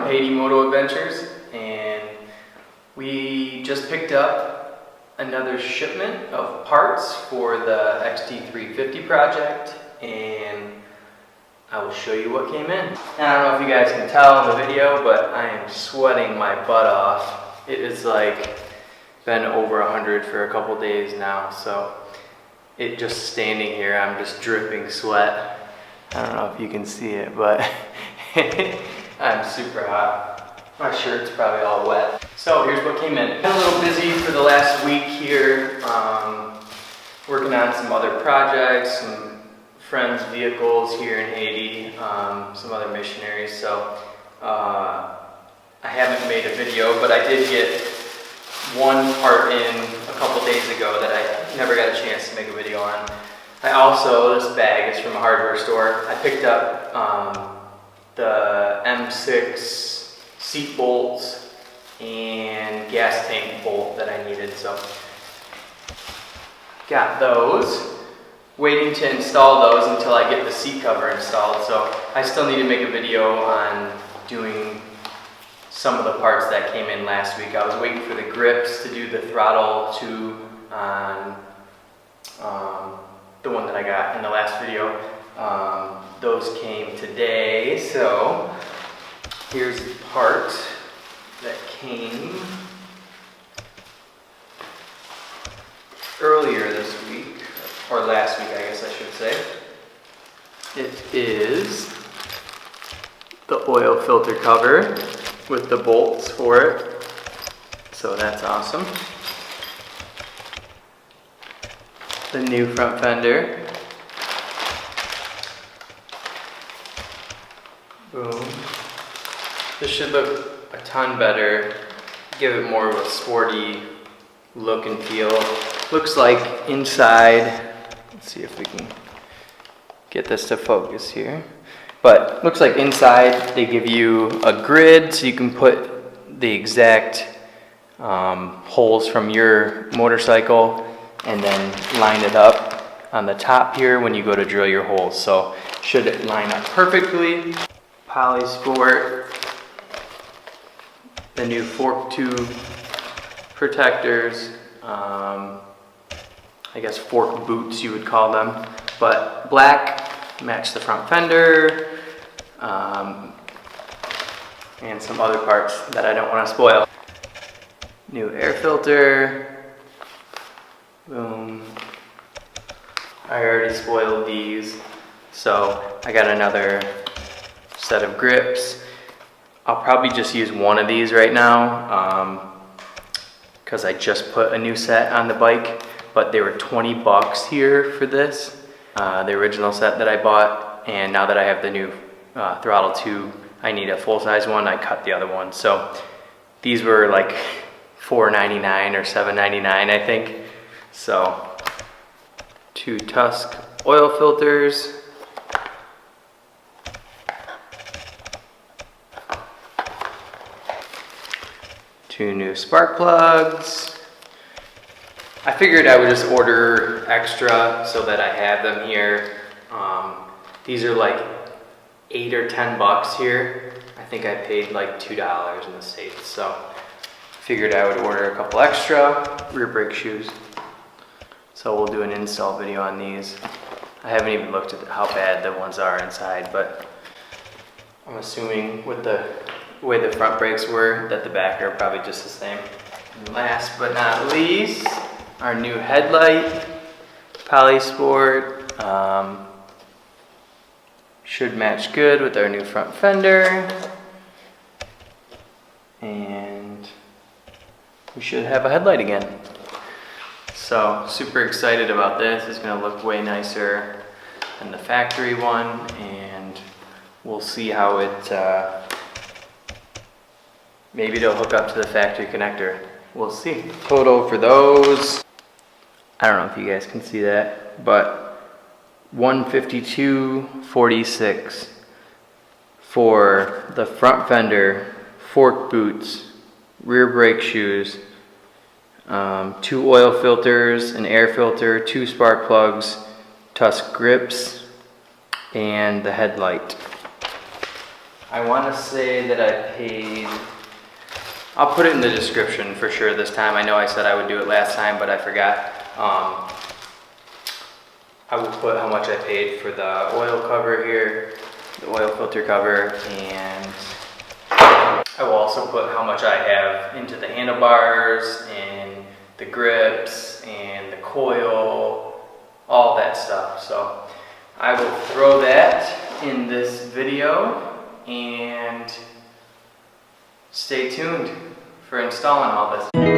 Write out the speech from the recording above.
Haiti Moto Adventures, and we just picked up another shipment of parts for the XT350 project, and I will show you what came in. And I don't know if you guys can tell in the video, but I am sweating my butt off. It is like been over 100 for a couple days now, so it just standing here, I'm just dripping sweat. I don't know if you can see it, but I'm super hot. My shirt's probably all wet. So here's what came in. Been a little busy for the last week here, working on some other projects, some friends' vehicles here in Haiti, some other missionaries. So I haven't made a video, but I did get one part in a couple days ago that I never got a chance to make a video on. I also, this bag is from a hardware store. I picked up the M6 seat bolts and gas tank bolt that I needed, so got those. Waiting to install those until I get the seat cover installed, so I still need to make a video on doing some of the parts that came in last week. I was waiting for the grips to do the throttle tube on the one that I got in the last video. Those came today, so here's the part that came earlier this week, or last week I guess I should say. It is the oil filter cover with the bolts for it, so that's awesome. The new front fender. Boom. This should look a ton better, give it more of a sporty look and feel. Looks like inside, let's see if we can get this to focus here. But looks like inside they give you a grid so you can put the exact holes from your motorcycle and then line it up on the top here when you go to drill your holes. So should it line up perfectly. Polysport, the new fork tube protectors, I guess fork boots you would call them, but black, match the front fender, and some other parts that I don't want to spoil. New air filter. Boom. I already spoiled these, so I got another set of grips. I'll probably just use one of these right now because I just put a new set on the bike, but they were 20 bucks here for this, the original set that I bought, and now that I have the new throttle tube, I need a full-size one. I cut the other one, so these were like $4.99 or $7.99 I think. So, 2 Tusk oil filters, two new spark plugs. I figured I would just order extra so that I have them here. These are like 8 or 10 bucks here. I think I paid like $2 in the States, so figured I would order a couple extra. Rear brake shoes. So we'll do an install video on these. I haven't even looked at how bad the ones are inside, but I'm assuming with the way the front brakes were that the back are probably just the same. And last but not least, our new headlight, Polysport. Should match good with our new front fender. And we should have a headlight again. So super excited about this. It's gonna look way nicer than the factory one, and we'll see how it, maybe it'll hook up to the factory connector. We'll see. Total for those, I don't know if you guys can see that, but $152.46 for the front fender, fork boots, rear brake shoes, 2 oil filters, an air filter, 2 spark plugs, Tusk grips, and the headlight. I want to say that I paid, I'll put it in the description for sure this time. I know I said I would do it last time, but I forgot. I will put how much I paid for the oil cover here, the oil filter cover, and I will also put how much I have into the handlebars and the grips and the coil, all that stuff. So I will throw that in this video, and stay tuned for installing all this.